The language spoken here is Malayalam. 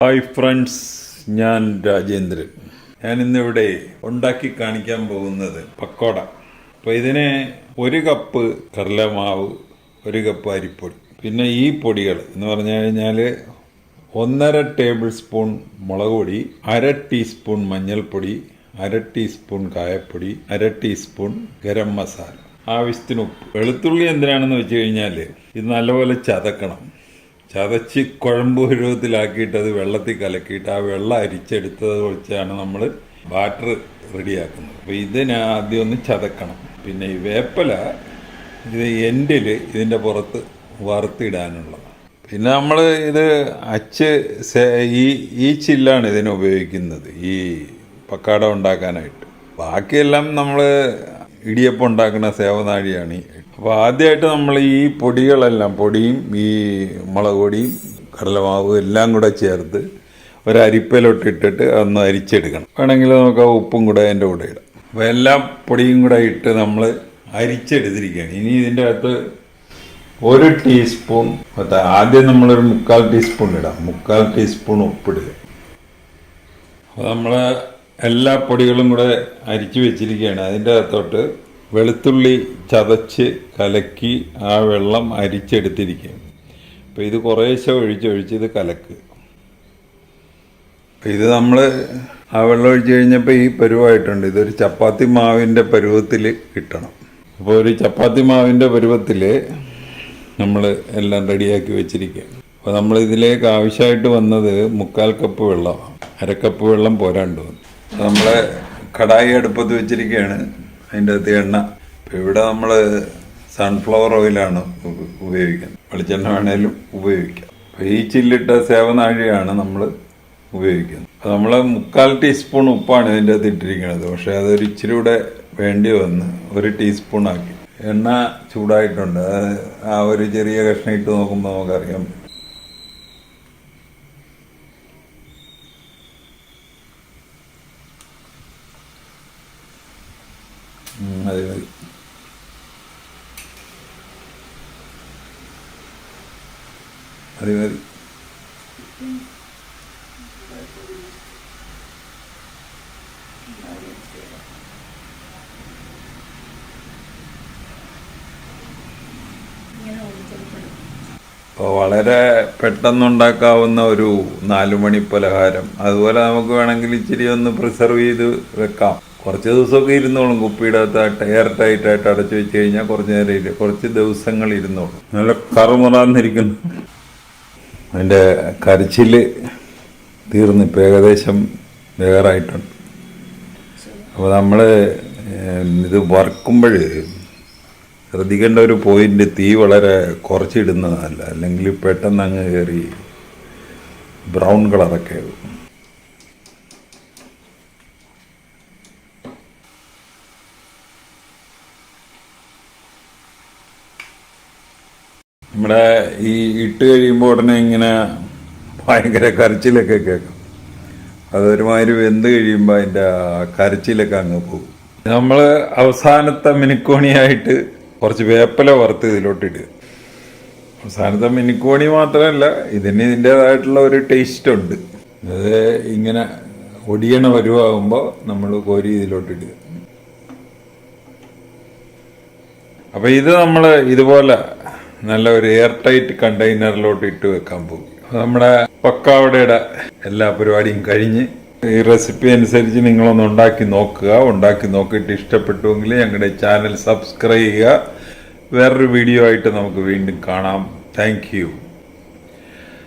ഹായ് ഫ്രണ്ട്സ്, ഞാൻ രാജേന്ദ്രൻ. ഞാനിന്നിവിടെ ഉണ്ടാക്കി കാണിക്കാൻ പോകുന്നത് പക്കോട. അപ്പോൾ ഇതിന് 1 കപ്പ് കടലമാവ്, 1 കപ്പ് അരിപ്പൊടി, പിന്നെ ഈ പൊടികൾ എന്ന് പറഞ്ഞു കഴിഞ്ഞാൽ 1.5 ടേബിൾ സ്പൂൺ മുളക് പൊടി, 1/2 ടീസ്പൂൺ മഞ്ഞൾപ്പൊടി, 1/2 ടീസ്പൂൺ കായപ്പൊടി, 1/2 ടീസ്പൂൺ ഗരം മസാല, ആവശ്യത്തിന് ഉപ്പ്. വെളുത്തുള്ളി എന്തിനാണെന്ന് വെച്ച് കഴിഞ്ഞാൽ ഇത് നല്ലപോലെ ചതക്കണം. ചതച്ച് കുഴമ്പ് പരുവത്തിലാക്കിയിട്ട് അത് വെള്ളത്തിൽ കലക്കിയിട്ട് ആ വെള്ളം അരിച്ചെടുത്തത് വെച്ചാണ് നമ്മൾ ബാറ്റർ റെഡിയാക്കുന്നത്. അപ്പോൾ ഇതിന് ആദ്യം ഒന്ന് ചതക്കണം. പിന്നെ ഈ വേപ്പില ഇത് എൻഡിൽ ഇതിൻ്റെ പുറത്ത് വറുത്തിടാനുള്ളത്. പിന്നെ നമ്മൾ ഇത് ഈ ചില്ലാണ് ഇതിന് ഉപയോഗിക്കുന്നത് ഈ പക്കാട ഉണ്ടാക്കാനായിട്ട്. ബാക്കിയെല്ലാം നമ്മൾ ഇടിയപ്പം ഉണ്ടാക്കുന്ന സേവനാഴിയാണ്. അപ്പോൾ ആദ്യമായിട്ട് നമ്മൾ ഈ പൊടികളെല്ലാം, പൊടിയും ഈ മുളക് പൊടിയും കടലമാവും എല്ലാം കൂടെ ചേർത്ത് ഒരു അരിപ്പയിലോട്ടിട്ടിട്ട് ഒന്ന് അരിച്ചെടുക്കണം. വേണമെങ്കിൽ നമുക്ക് ഉപ്പും കൂടെ അതിൻ്റെ കൂടെ ഇടാം. അപ്പോൾ എല്ലാ പൊടിയും കൂടെ ഇട്ട് നമ്മൾ അരിച്ചെടുത്തിരിക്കുകയാണ്. ഇനി ഇതിൻ്റെ അകത്ത് 1 ടീസ്പൂൺ, ആദ്യം നമ്മളൊരു 3/4 ടീസ്പൂൺ ഇടാം. 3/4 ടീസ്പൂൺ ഉപ്പിടുക. അപ്പോൾ നമ്മൾ എല്ലാ പൊടികളും കൂടെ അരിച്ച് വെച്ചിരിക്കുകയാണ്. അതിൻ്റെ അകത്തോട്ട് വെളുത്തുള്ളി ചതച്ച് കലക്കി ആ വെള്ളം അരിച്ചെടുത്തിരിക്കുകയാണ്. അപ്പോൾ ഇത് കുറേശ്ശെ ഒഴിച്ച് ഇത് കലക്കുക. അപ്പോൾ ഇത് നമ്മൾ ആ വെള്ളം ഒഴിച്ച് കഴിഞ്ഞപ്പോൾ ഈ പരുവായിട്ടുണ്ട്. ഇതൊരു ചപ്പാത്തി മാവിൻ്റെ പരുവത്തിൽ കിട്ടണം. അപ്പോൾ ഒരു ചപ്പാത്തി മാവിൻ്റെ പരുവത്തിൽ നമ്മൾ എല്ലാം റെഡിയാക്കി വെച്ചിരിക്കുകയാണ്. അപ്പോൾ നമ്മൾ ഇതിലേക്ക് ആവശ്യമായിട്ട് വന്നത് 3/4 കപ്പ് വെള്ളമാണ്. 1/2 കപ്പ് വെള്ളം പോരാണ്ട് വന്നു. നമ്മൾ കടായി അടുപ്പത്ത് വെച്ചിരിക്കുകയാണ്. അതിൻ്റെ അകത്ത് എണ്ണ. ഇപ്പോൾ ഇവിടെ നമ്മൾ സൺഫ്ലവർ ഓയിലാണ് ഉപയോഗിക്കുന്നത്. വെളിച്ചെണ്ണ വേണേലും ഉപയോഗിക്കാം. അപ്പോൾ ഈ ചില്ലിട്ട സേവനാഴിയാണ് നമ്മൾ ഉപയോഗിക്കുന്നത്. അപ്പോൾ നമ്മൾ 3/4 ടീസ്പൂൺ ഉപ്പാണ് ഇതിൻ്റെ അകത്ത് ഇട്ടിരിക്കുന്നത്. പക്ഷേ അതൊരു ഇച്ചിരി കൂടെ വേണ്ടി വന്ന് 1 ടീസ്പൂൺ ആക്കി. എണ്ണ ചൂടായിട്ടുണ്ട്. ആ ഒരു ചെറിയ കഷ്ണം ഇട്ട് നോക്കുമ്പോൾ നമുക്കറിയാം. അത് മതി. അത് മതി. അപ്പോൾ വളരെ പെട്ടെന്നുണ്ടാക്കാവുന്ന ഒരു 4 മണി പലഹാരം. അതുപോലെ നമുക്ക് വേണമെങ്കിൽ ഇച്ചിരി ഒന്ന് പ്രിസർവ് ചെയ്ത് വെക്കാം. കുറച്ച് ദിവസമൊക്കെ ഇരുന്നോളും. കുപ്പിയുടെ അകത്ത് എയർ ടൈറ്റായിട്ട് അടച്ചു വെച്ച് കഴിഞ്ഞാൽ കുറച്ച് നേരം കുറച്ച് ദിവസങ്ങൾ ഇരുന്നോളും. നല്ല കറുമുറാന്നിരിക്കുന്നു. അതിൻ്റെ കരച്ചിൽ തീർന്ന് ഇപ്പം ഏകദേശം വേറായിട്ടുണ്ട്. അപ്പോൾ നമ്മൾ ഇത് വറുക്കുമ്പോൾ ശ്രദ്ധിക്കേണ്ട ഒരു പോയിന്റ്, തീ വളരെ കുറച്ചിടുന്നതല്ല. അല്ലെങ്കിൽ പെട്ടെന്ന് അങ്ങ് കയറി ബ്രൗൺ കളറൊക്കെ ആവും. നമ്മുടെ ഈ ഇട്ട് കഴിയുമ്പോൾ ഉടനെ ഇങ്ങനെ ഭയങ്കര കരച്ചിലൊക്കെ കേൾക്കും. അതൊരുമാതിരി വെന്ത് കഴിയുമ്പോൾ അതിൻ്റെ കരച്ചിലൊക്കെ അങ്ങ് പോകും. നമ്മൾ അവസാനത്തെ മിനുക്കോണിയായിട്ട് കുറച്ച് വേപ്പില വറുത്ത് ഇതിലോട്ടിടുക. അവസാനത്തെ മിനുക്കോണി മാത്രമല്ല, ഇതിൻ്റേതായിട്ടുള്ള ഒരു ടേസ്റ്റ് ഉണ്ട്. അത് ഇങ്ങനെ ഒടിയണ വരുവാകുമ്പോൾ നമ്മൾ കോരി ഇതിലോട്ടിടുക. അപ്പോൾ ഇത് നമ്മൾ ഇതുപോലെ നല്ല ഒരു എയർ ടൈറ്റ് കണ്ടെയ്നറിലോട്ട് ഇട്ട് വെക്കാൻ പോകും. നമ്മുടെ പക്കാവടയുടെ എല്ലാ പരിപാടിയും കഴിഞ്ഞ് ഈ റെസിപ്പി അനുസരിച്ച് നിങ്ങളൊന്ന് ഉണ്ടാക്കി നോക്കുക. ഉണ്ടാക്കി നോക്കിയിട്ട് ഇഷ്ടപ്പെട്ടുവെങ്കിൽ ഞങ്ങളുടെ ചാനൽ സബ്സ്ക്രൈബ് ചെയ്യുക. വേറൊരു വീഡിയോ ആയിട്ട് നമുക്ക് വീണ്ടും കാണാം. Thank you.